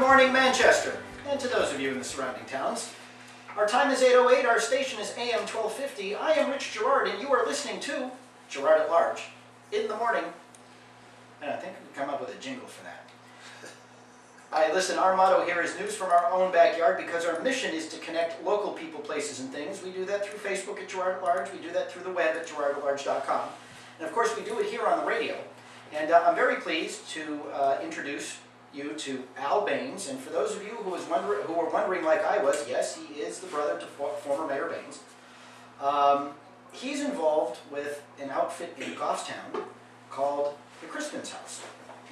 Good morning, Manchester, and to those of you in the surrounding towns. Our time is 8:08, our station is AM1250. I am Rich Girard, and you are listening to Girard at Large in the morning. And I think we can come up with a jingle for that. Listen, our motto here is news from our own backyard, because our mission is to connect local people, places, and things. We do that through Facebook at Girard at Large. We do that through the web at girardatlarge.com. And of course, we do it here on the radio. And I'm very pleased to introduce you to Al Baines. And for those of you who were wondering like I was, yes, he is the brother to former Mayor Baines. He's involved with an outfit in Goffstown called the Crispins House.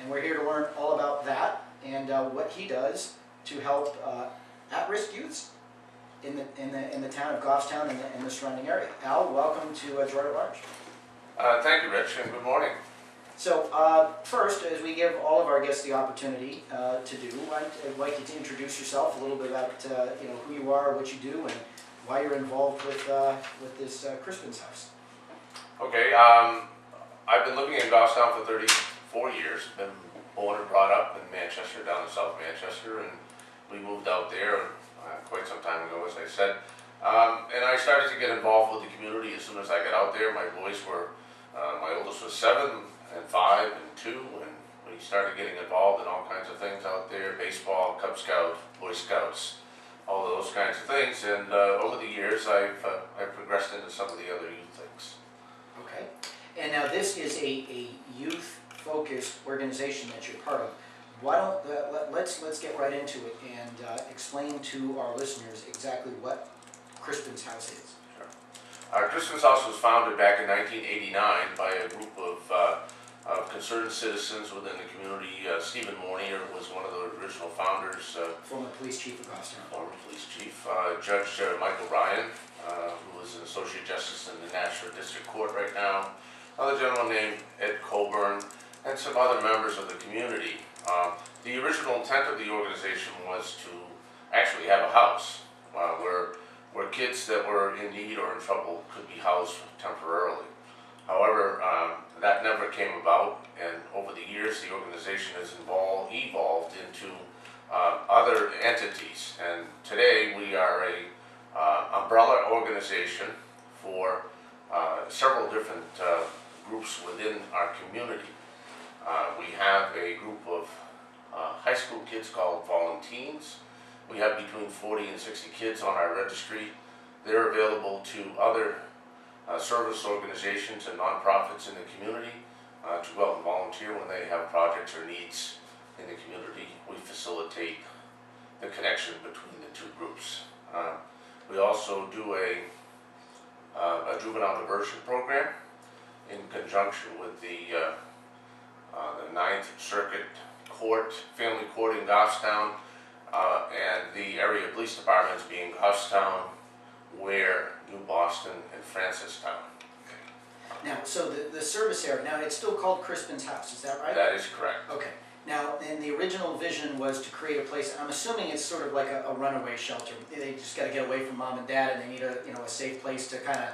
And we're here to learn all about that and what he does to help at-risk youths in the town of Goffstown and the surrounding area. Al, welcome to Girard at Large. Thank you, Rich, and good morning. So first, as we give all of our guests the opportunity to do, I'd like you to introduce yourself a little bit about who you are, what you do, and why you're involved with this Crispins House. Okay, I've been living in Goffstown for 34 years. Been born and brought up in Manchester, down in South Manchester, and we moved out there quite some time ago, as I said. And I started to get involved with the community as soon as I got out there. My boys were, my oldest was 7 and 5 and 2, and we started getting involved in all kinds of things out there: baseball, Cub Scouts, Boy Scouts, all of those kinds of things. And over the years, I've progressed into some of the other youth things. Okay. And now this is a youth-focused organization that you're part of. Why don't let's get right into it and explain to our listeners exactly what Crispins House is. Sure. Crispins House was founded back in 1989 by a group of concerned citizens within the community. Stephen Mornier was one of the original founders. Former police chief of Goffstown. Former police chief. Judge Michael Ryan, who is an associate justice in the National District Court right now. Another gentleman named Ed Coburn, and some other members of the community. The original intent of the organization was to actually have a house where kids that were in need or in trouble could be housed temporarily. However, that never came about, and over the years the organization has evolved into other entities. And today we are a umbrella organization for several different groups within our community. We have a group of high school kids called Volunteens. We have between 40 and 60 kids on our registry. They're available to other service organizations and nonprofits in the community to go out and volunteer when they have projects or needs in the community. We facilitate the connection between the two groups. We also do a juvenile diversion program in conjunction with the 9th Circuit Court, Family Court in Goffstown, and the area police departments being Goffstown, Ware, New Boston, and Francistown. Now, so the service area, now it's still called Crispins House, is that right? That is correct. Okay. Now, and the original vision was to create a place, I'm assuming it's sort of like a runaway shelter. They just got to get away from mom and dad, and they need a safe place to kind of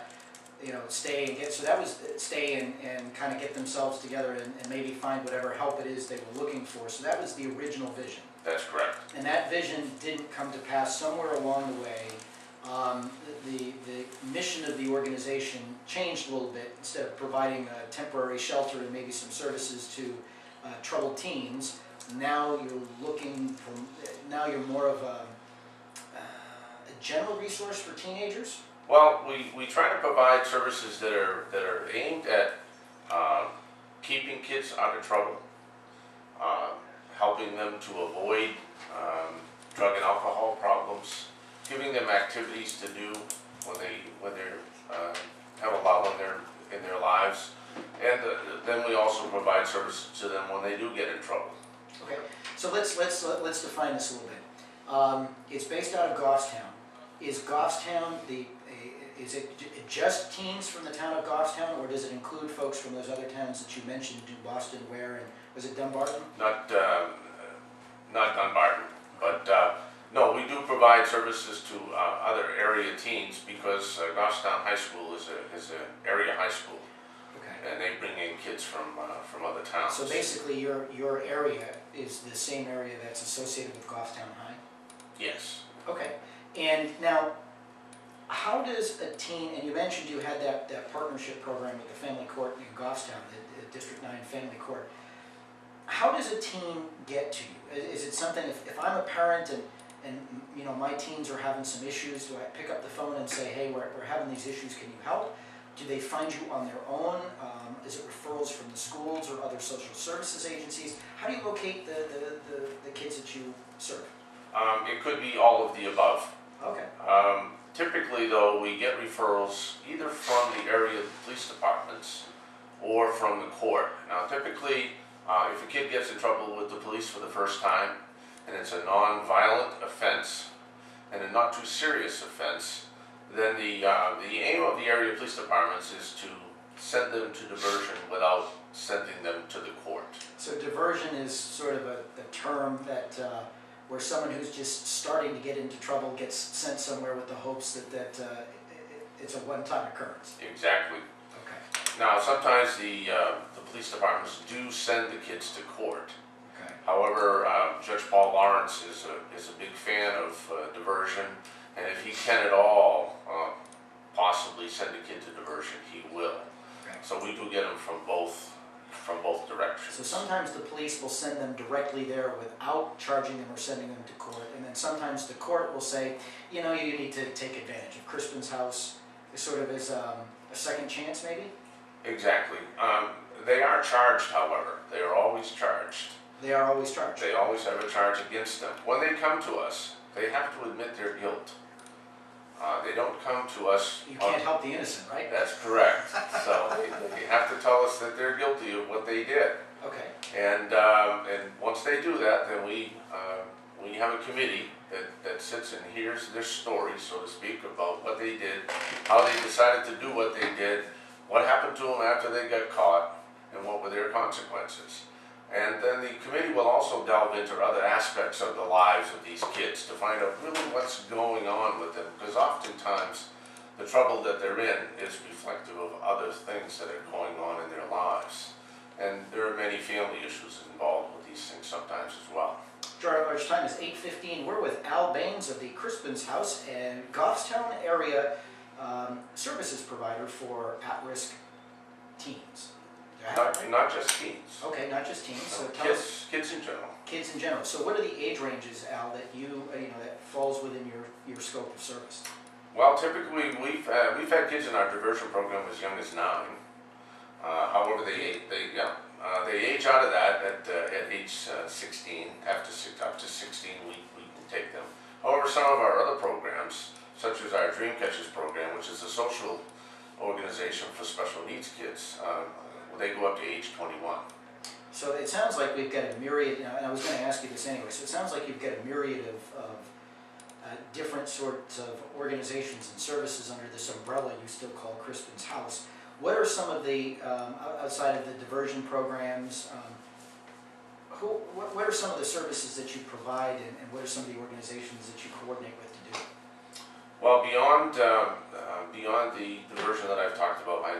stay and get, so that was stay and kind of get themselves together and maybe find whatever help it is they were looking for. So that was the original vision. That's correct. And that vision didn't come to pass. Somewhere along the way, the mission of the organization changed a little bit. Instead of providing a temporary shelter and maybe some services to troubled teens, now you're more of a general resource for teenagers. Well, we try to provide services that are aimed at keeping kids out of trouble, helping them to avoid drug and alcohol problems, giving them activities to do when they have a lull in their lives, and then we also provide services to them when they do get in trouble. Okay, so let's define this a little bit. It's based out of Goffstown. Is Goffstown is it just teens from the town of Goffstown, or does it include folks from those other towns that you mentioned, New Boston, Ware, and was it Dumbarton? Not Dumbarton, but no, we do provide services to other area teens because Goffstown High School is an area high school. Okay. And they bring in kids from other towns. So basically, your area is the same area that's associated with Goffstown High? Yes. Okay. And now, how does a teen, and you mentioned you had that partnership program with the family court in Goffstown, the District 9 family court. How does a teen get to you? Is it something, if I'm a parent and you know, my teens are having some issues, do I pick up the phone and say, hey, we're having these issues, can you help? Do they find you on their own? Is it referrals from the schools or other social services agencies? How do you locate the kids that you serve? It could be all of the above. Okay. Typically, though, we get referrals either from the area police departments or from the court. Now, typically, if a kid gets in trouble with the police for the first time, and it's a non-violent offense and a not too serious offense, then the aim of the area police departments is to send them to diversion without sending them to the court. So diversion is sort of a term that where someone who's just starting to get into trouble gets sent somewhere with the hopes that it's a one-time occurrence. Exactly. Okay. Now, sometimes the police departments do send the kids to court. Okay. However, Judge Paul Lawrence is a big fan of diversion, and if he can at all possibly send a kid to diversion, he will. Okay. So we do get them from both directions. So sometimes the police will send them directly there without charging them or sending them to court, and then sometimes the court will say, you know, you need to take advantage of Crispin's House, sort of as a second chance, maybe? Exactly. They are charged, however. They are always charged. They are always charged. They always have a charge against them. When they come to us, they have to admit their guilt. They don't come to us... You can't help the innocent, right? That's correct. So they have to tell us that they're guilty of what they did. Okay. And once they do that, then we have a committee that sits and hears their story, so to speak, about what they did, how they decided to do what they did, what happened to them after they got caught, and what were their consequences. And then the committee will also delve into other aspects of the lives of these kids to find out really what's going on with them, because oftentimes the trouble that they're in is reflective of other things that are going on in their lives. And there are many family issues involved with these things sometimes as well. Girard At Large, time is 8:15. We're with Baines of the Crispins House and Goffstown area services provider for at-risk teens. Not just teens. Okay, not just teens. So kids in general. Kids in general. So what are the age ranges, Al, that you know that falls within your scope of service? Well, typically we've had kids in our diversion program as young as 9. However, they age out of that at age 16. Up to 16, we can take them. However, some of our other programs, such as our Dreamcatchers program, which is a social organization for special needs kids, they go up to age 21. So it sounds like we've got a myriad, and I was going to ask you this anyway, so it sounds like you've got a myriad of different sorts of organizations and services under this umbrella you still call Crispin's House. What are some of the, outside of the diversion programs, what are some of the services that you provide, and what are some of the organizations that you coordinate with to do it? Well, beyond the diversion that I've talked about, I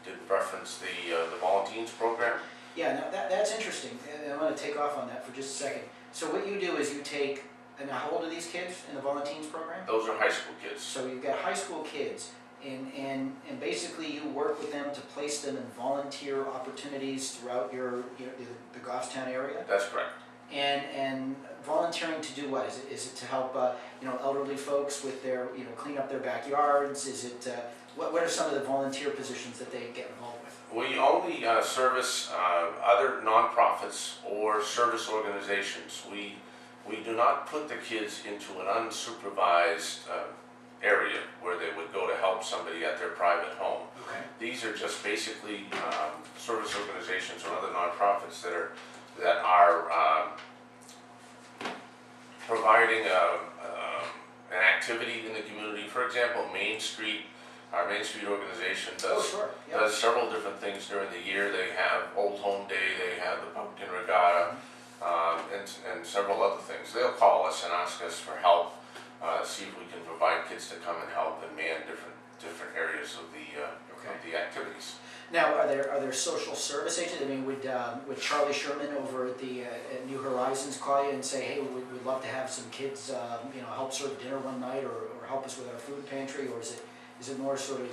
did reference the Volunteers program. Yeah, now that's interesting, and I want to take off on that for just a second. So what you do is you take, and how old are these kids in the Volunteers program? Those are high school kids. So you've got high school kids, and basically you work with them to place them in volunteer opportunities throughout the Goffstown area? That's correct. And volunteering to do what? Is it to help elderly folks with their clean up their backyards? Is it what are some of the volunteer positions that they get involved with? We only service other nonprofits or service organizations. We do not put the kids into an unsupervised area where they would go to help somebody at their private home. Okay. These are just basically service organizations or other nonprofits that are providing an activity in the community. For example, our Main Street organization does several different things during the year. They have Old Home Day, they have the Pumpkin Regatta, and several other things. They'll call us and ask us for help, see if we can provide kids to come and help and man different areas of the activities. Now, are there social service agents? I mean, would Charlie Sherman over at the at New Horizons call you and say, hey, we'd love to have some kids, help serve dinner one night, or help us with our food pantry, or is it more sort of,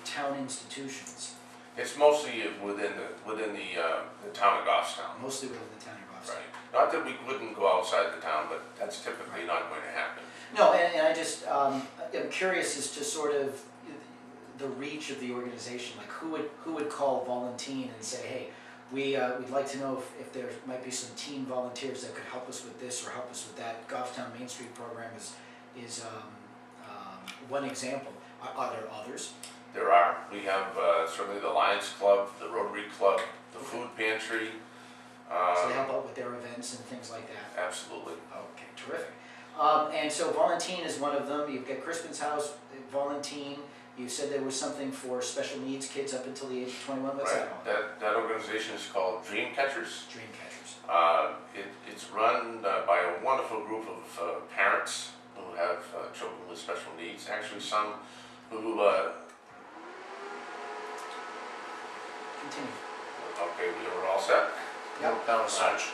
town institutions? It's mostly within the town of Goffstown. Mostly within the town of Goffstown. Right. Not that we wouldn't go outside the town, but that's typically not going to happen. No, and I just, I'm curious as to sort of the reach of the organization. Like, who would call Volunteer and say, hey, we'd like to know if there might be some teen volunteers that could help us with this or help us with that. Goffstown Main Street program is one example. Are there others? There are. We have certainly the Lions Club, the Rotary Club, the food pantry. So they help out with their events and things like that? Absolutely. Okay, terrific. And so Volunteer is one of them. You've got Crispins House, Volunteer. You said there was something for special needs kids up until the age of 21. What's that all? That organization is called Dreamcatchers. Dreamcatchers. It's run by a wonderful group of parents who have children with special needs. Actually, some who... Continue. Okay, we are all set? Yep. That was such.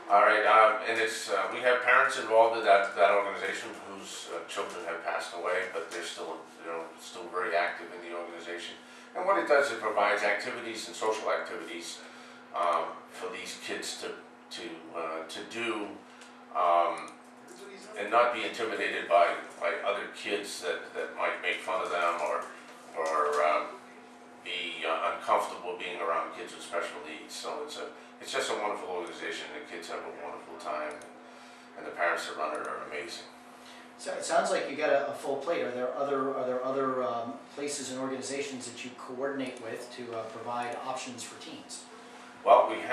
All right, and it's we have parents involved in that organization whose children have passed away, but they're still very active in the organization. And what it does, it provides activities and social activities for these kids to do, and not be intimidated by other kids that might make fun of them or be uncomfortable being around kids with special needs. So it's just a wonderful organization. The kids have a wonderful time, and the parents that run it are amazing. So it sounds like you got a full plate. Are there other places and organizations that you coordinate with to provide options for teens? Well, we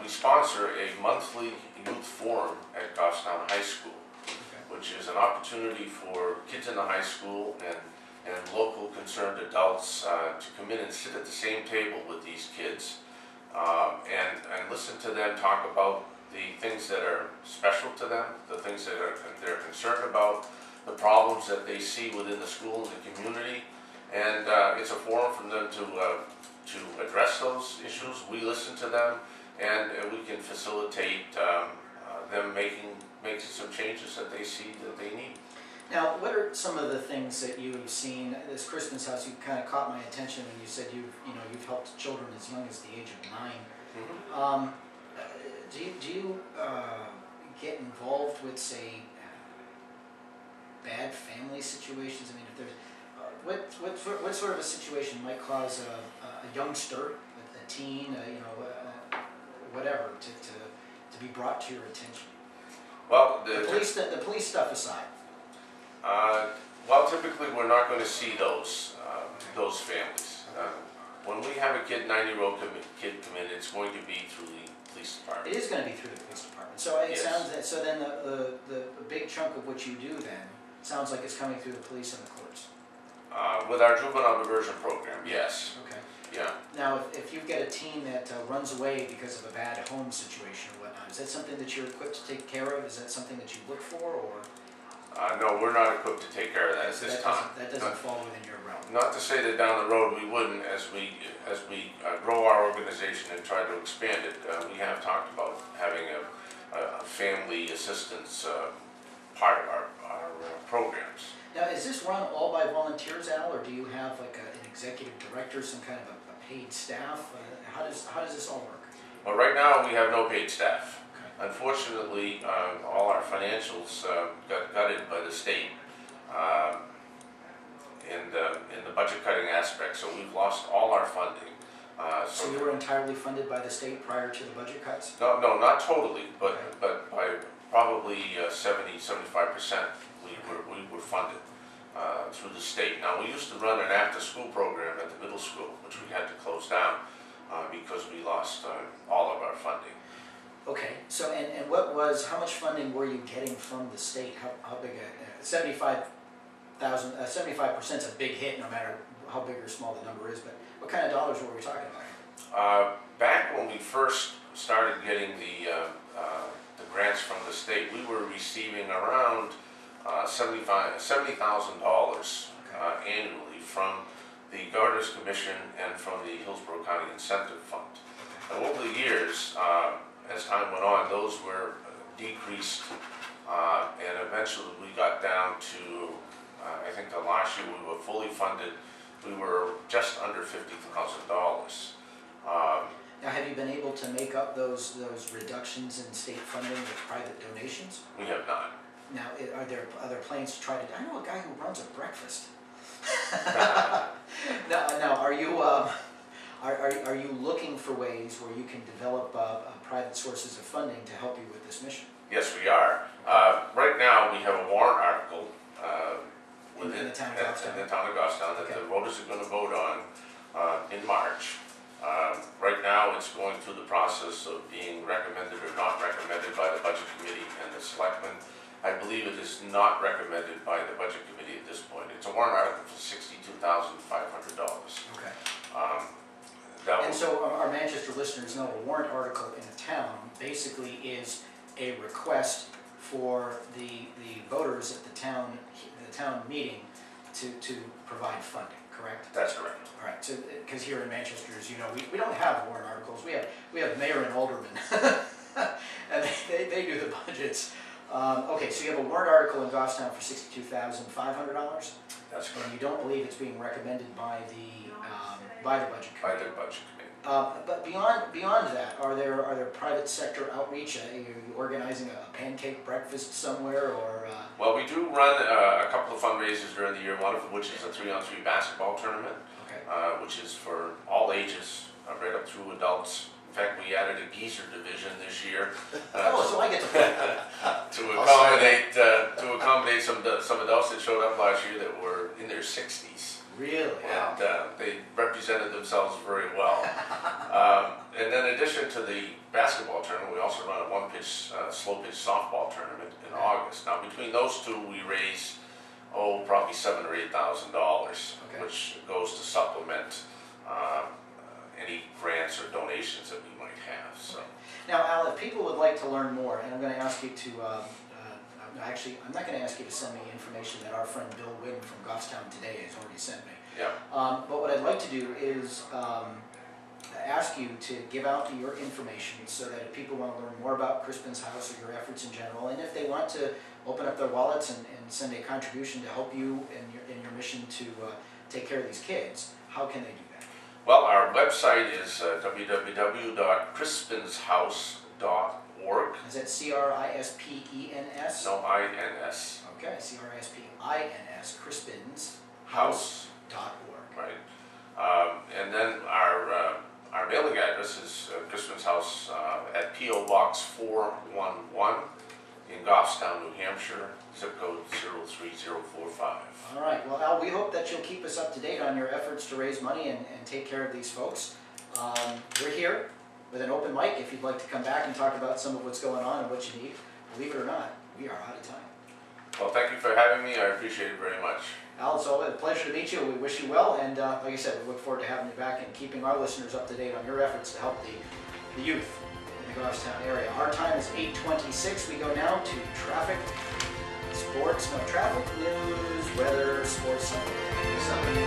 sponsor a monthly youth forum at Goffstown High School, which is an opportunity for kids in the high school and local concerned adults to come in and sit at the same table with these kids and listen to them talk about the things that are special to them, the things that they're concerned about, the problems that they see within the school and the community, and it's a forum for them to address those issues. We listen to them, and we can facilitate them making some changes that they see that they need. Now, what are some of the things that you've seen? This Crispins House, you kind of caught my attention when you said you've helped children as young as the age of 9. Mm-hmm. Do you get involved with, say, bad family situations? I mean, if there's what sort of a situation might cause a youngster, a teen, whatever, to be brought to your attention? Well, the police stuff aside. Well, typically we're not going to see those families. When we have a 9-year-old kid come in, it's going to be through the police department. It is going to be through the police department. So it sounds that. So then the big chunk of what you do then sounds like it's coming through the police and the courts. With our juvenile diversion program, yes. Okay. Yeah. Now, if you've got a teen that runs away because of a bad home situation or whatnot, is that something that you're equipped to take care of? Is that something that you look for, or? No, we're not equipped to take care of that at this time. That doesn't fall within your realm. Not to say that down the road we wouldn't, as we grow our organization and try to expand it. We have talked about having a family assistance part of our programs. Now, is this run all by volunteers, Al, or do you have like an executive director, some kind of a paid staff? How does this all work? Well, right now we have no paid staff. Okay. Unfortunately, all our financials got gutted by the state in the budget cutting aspect, so we've lost all our funding. So you were entirely funded by the state prior to the budget cuts? No, not totally, but by probably 70–75% we were funded through the state. Now, we used to run an after-school program at the middle school, which we had to close down because we lost all of our funding. Okay, so and how much funding were you getting from the state? How big 75% is a big hit, no matter how big or small the number is, but what kind of dollars were we talking about? Back when we first started getting the grants from the state, we were receiving around $70,000 annually from the Governor's Commission and from the Hillsborough County Incentive Fund. And over the years, as time went on, those were decreased, and eventually we got down to, I think the last year we were fully funded, we were just under $50,000. Now, have you been able to make up those reductions in state funding with private donations? We have not. Now, are there other plans to try to? I know a guy who runs a breakfast. now, are you looking for ways where you can develop private sources of funding to help you with this mission? Yes, we are. Right now, we have a warrant article in the town of Goffstown. In the town of Goffstown that the voters are going to vote on in March. Right now, it's going through the process of being recommended or not recommended by the Budget Committee and the Selectmen. I believe it is not recommended by the Budget Committee at this point. It's a warrant article for $62,500. Okay. And so our Manchester listeners know a warrant article in a town basically is a request for the voters at the town meeting to provide funding, correct? That's correct. All right, so because here in Manchester, as you know, we don't have warrant articles. We have mayor and aldermen, and they do the budgets. Okay, so you have a warrant article in Goffstown for $62,500. That's correct. And you don't believe it's being recommended by the Budget Committee. By the Budget Committee. But beyond that, are there private sector outreach? Are you organizing a pancake breakfast somewhere, or? Well, we do run a couple of fundraisers during the year. One of which is a 3-on-3 basketball tournament, which is for all ages, right up through adults. In fact, we added a geezer division this year. So I get to play. to accommodate some adults that showed up last year that were in their 60s. Really? And they represented themselves very well. And then in addition to the basketball tournament, we also run a one-pitch, slow-pitch softball tournament in August. Now, between those two, we raise, probably $7,000 or $8,000, which goes to supplement any grants or donations that we might have. So. Now, Al, if people would like to learn more, and I'm going to ask you to, actually, I'm not going to ask you to send me information that our friend Bill Wynne from Goffstown today has already sent me. Yeah. But what I'd like to do is ask you to give out your information so that if people want to learn more about Crispin's House or your efforts in general, and if they want to open up their wallets and send a contribution to help you in your mission to take care of these kids, how can they do that? Well, our website is www.crispinshouse.org. Is that C-R-I-S-P-E-N-S? No, I-N-S. Okay, C-R-I-S-P-I-N-S, crispinshouse.org. Right. And then our mailing address is Crispins House at P.O. Box 411 in Goffstown, New Hampshire, zip code 03045. All right. Well, Al, we hope that you'll keep us up to date on your efforts to raise money and take care of these folks. We're here with an open mic if you'd like to come back and talk about some of what's going on and what you need. Believe it or not, we are out of time. Well, thank you for having me. I appreciate it very much. Al, it's always a pleasure to meet you. We wish you well, and like I said, we look forward to having you back and keeping our listeners up to date on your efforts to help the youth in the Goffstown area. Our time is 8:26. We go now to traffic, traffic news, weather, sports, something.